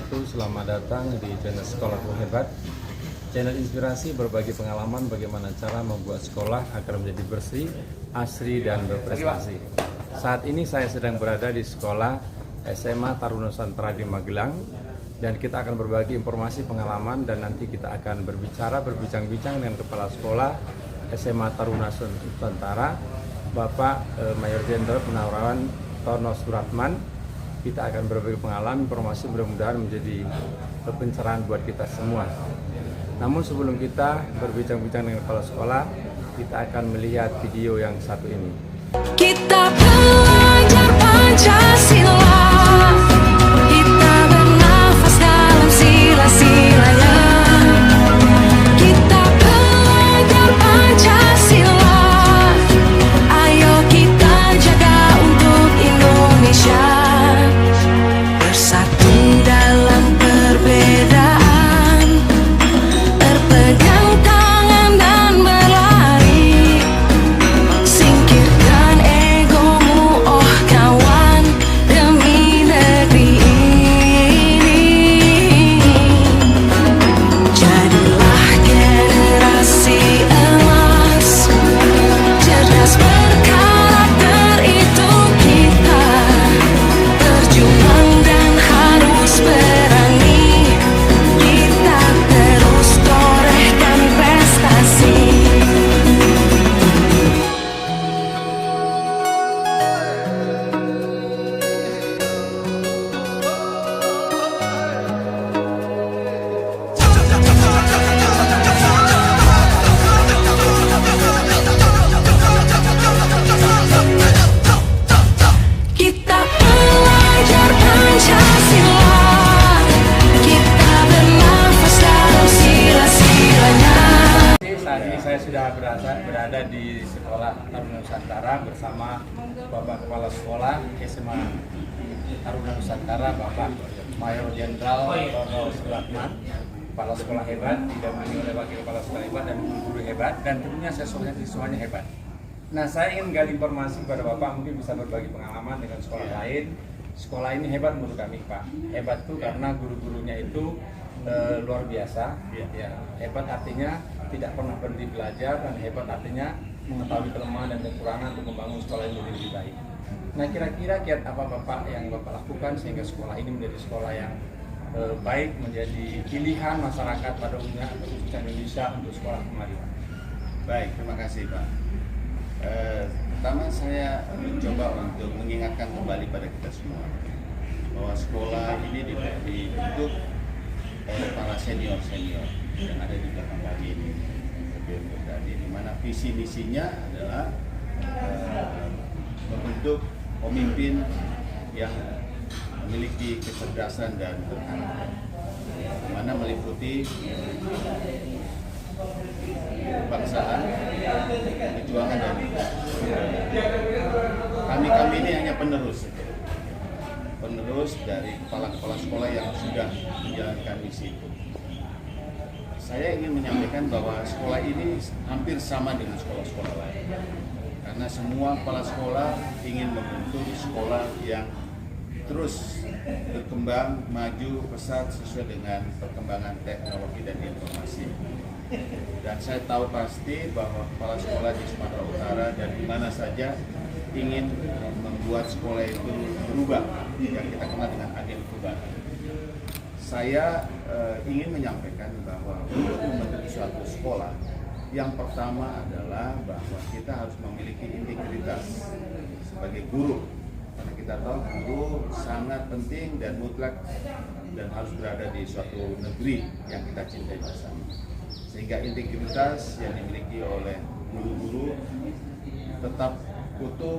wabarakatuh. Selamat datang di channel Sekolahku Hebat. Channel inspirasi berbagi pengalaman bagaimana cara membuat sekolah agar menjadi bersih, asri, dan berprestasi. Saat ini saya sedang berada di sekolah SMA Taruna Nusantara di Magelang, dan kita akan berbagi informasi pengalaman dan nanti kita akan berbincang-bincang dengan Kepala Sekolah SMA Taruna Nusantara, Bapak Mayor Jenderal Purnawirawan Tono Suratman. Kita akan berbagi pengalaman, informasi, mudah-mudahan menjadi pencerahan buat kita semua. Namun sebelum kita berbincang-bincang dengan kepala sekolah, kita akan melihat video yang satu ini. Kita belajar Pancasila, kita bernafas dalam sila-silanya. Kita belajar Pancasila, ayo kita jaga untuk Indonesia. Bersatu dalam perbedaan, berpegang tangan dan berlari. Singkirkan egomu, oh kawan, demi negeri ini. Jadilah generasi emas, cerdas berkarakter itu kita. Berjuang dan harus berani, kita terus torehkan prestasi. Kita belajar Pancasila, kita bernafas dalam sila-silanya. Saat ini saya sudah berada di Sekolah Taruna Nusantara bersama Bapak Kepala Sekolah SMA Taruna Nusantara, Bapak Mayor Jenderal Tono Suratman. Kepala Sekolah hebat, didampingi oleh Wakil Kepala Sekolah hebat dan guru hebat, dan tentunya siswanya hebat. Nah, saya ingin menggali informasi kepada Bapak, mungkin bisa berbagi pengalaman dengan sekolah lain. Sekolah ini hebat menurut kami, Pak. Hebat tuh karena guru-gurunya itu luar biasa. Ya, hebat artinya tidak pernah berhenti belajar, dan hebat artinya mengetahui kelemahan dan kekurangan untuk membangun sekolah ini menjadi lebih baik. Nah, kira-kira kiat apa Bapak yang Bapak lakukan sehingga sekolah ini menjadi sekolah yang baik, menjadi pilihan masyarakat pada umumnya atau khususnya Indonesia untuk sekolah kembali, Pak? Baik, terima kasih Pak. Pertama saya mencoba untuk mengingatkan kembali pada kita semua bahwa sekolah ini dibentuk oleh para senior-senior yang ada di belakang kami ini. Tadi di mana visi misinya adalah membentuk pemimpin yang memiliki kecerdasan dan berkarakter, di mana meliputi kebangsaan, perjuangan, dan kami ini hanya penerus dari kepala-kepala sekolah yang sudah menjalankan misi itu. Saya ingin menyampaikan bahwa sekolah ini hampir sama dengan sekolah-sekolah lain, karena semua kepala sekolah ingin membentuk sekolah yang terus berkembang, maju, pesat sesuai dengan perkembangan teknologi dan informasi. Dan saya tahu pasti bahwa kepala sekolah di Sumatera Utara dan di mana saja ingin membuat sekolah itu berubah, yang kita kenal dengan agen perubahan. Saya ingin menyampaikan bahwa untuk membentuk suatu sekolah, yang pertama adalah bahwa kita harus memiliki integritas sebagai guru. Karena kita tahu guru sangat penting dan mutlak dan harus berada di suatu negeri yang kita cintai bersama. Sehingga integritas yang dimiliki oleh guru-guru tetap utuh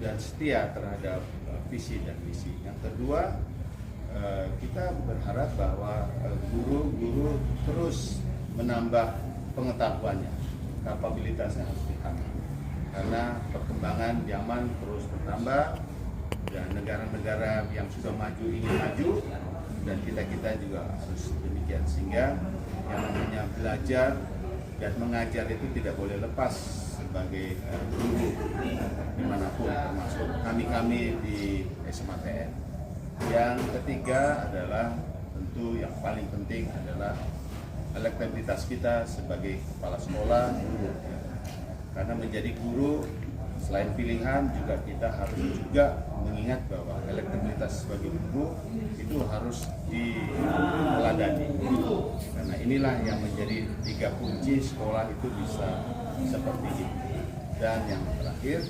dan setia terhadap visi dan misi. Yang kedua, kita berharap bahwa guru-guru terus menambah pengetahuannya, kapabilitasnya harus ditambah. Karena perkembangan zaman terus bertambah, dan negara-negara yang sudah maju ingin maju, dan kita juga harus demikian. Sehingga yang namanya belajar dan mengajar itu tidak boleh lepas sebagai guru dimanapun, termasuk kami di SMA TN. Yang ketiga adalah tentu yang paling penting adalah elektabilitas kita sebagai kepala sekolah, guru. Karena menjadi guru selain pilihan juga kita harus juga mengingat bahwa elektabilitas sebagai guru itu harus diteladani. Karena inilah yang menjadi 3 kunci sekolah itu bisa seperti ini. Dan yang terakhir,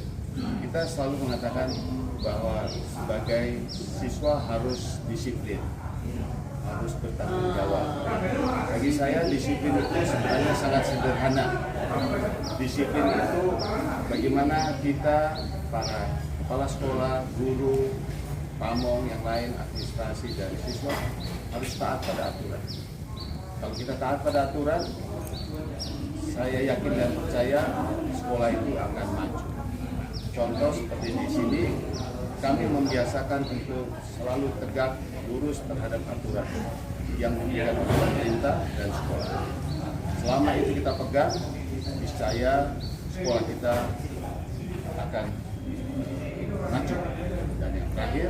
kita selalu mengatakan bahwa sebagai siswa harus disiplin, harus bertanggung jawab. Bagi saya disiplin itu sebenarnya sangat sederhana. Disiplin itu bagaimana kita para kepala sekolah, guru, pamong yang lain, administrasi dan siswa harus taat pada aturan. Kalau kita taat pada aturan, saya yakin dan percaya sekolah itu akan maju. Contoh seperti di sini, kami membiasakan untuk selalu tegak lurus terhadap aturan yang diberikan oleh pemerintah dan sekolah. Selama itu kita pegang, niscaya sekolah kita akan maju. Dan yang terakhir,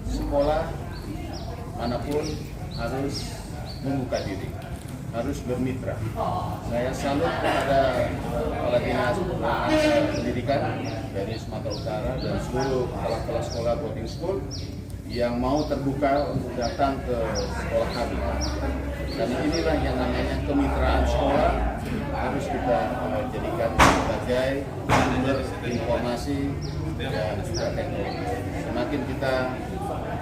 sekolah manapun harus membuka diri, harus bermitra. Saya salut kepada Kepala Dinas Pendidikan dari Sumatera Utara dan seluruh kepala sekolah boarding school yang mau terbuka untuk datang ke sekolah kami. Karena inilah yang namanya kemitraan sekolah harus kita jadikan sebagai sumber informasi dan juga teknologi. Semakin kita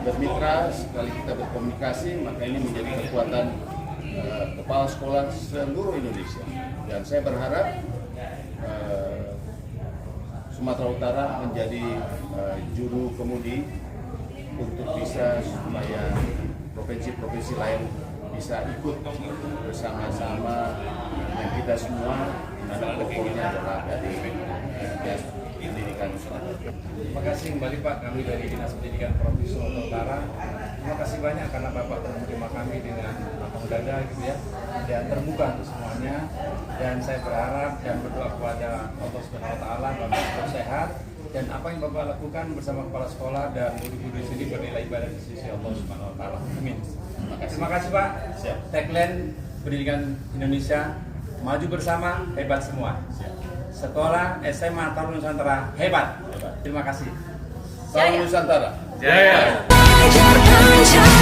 bermitra, sekali kita berkomunikasi, maka ini menjadi kekuatan kepala sekolah seluruh Indonesia. Dan saya berharap Sumatera Utara menjadi juru kemudi untuk bisa supaya provinsi-provinsi lain bisa ikut bersama-sama dengan kita semua, karena pokoknya adalah dari pendidikan Sumatera. Terima kasih kembali Pak, kami dari Dinas Pendidikan Provinsi Sumatera Utara. Terima kasih banyak karena Bapak telah menerima kami dengan lapang dada gitu ya, dan terbuka untuk semuanya. Dan saya berharap dan berdoa kepada Allah Subhanahu Wa Taala Bapak tetap sehat, dan apa yang Bapak lakukan bersama kepala sekolah dan guru-guru di sini bernilai ibadah di sisi Allah Subhanahu Wa Taala. Amin. Terima kasih Pak. Siap. Tagline Pendidikan Indonesia, maju bersama, hebat semua. Sekolah SMA Taruna Nusantara hebat. Terima kasih. Salam Nusantara. Pelajar Pancasila.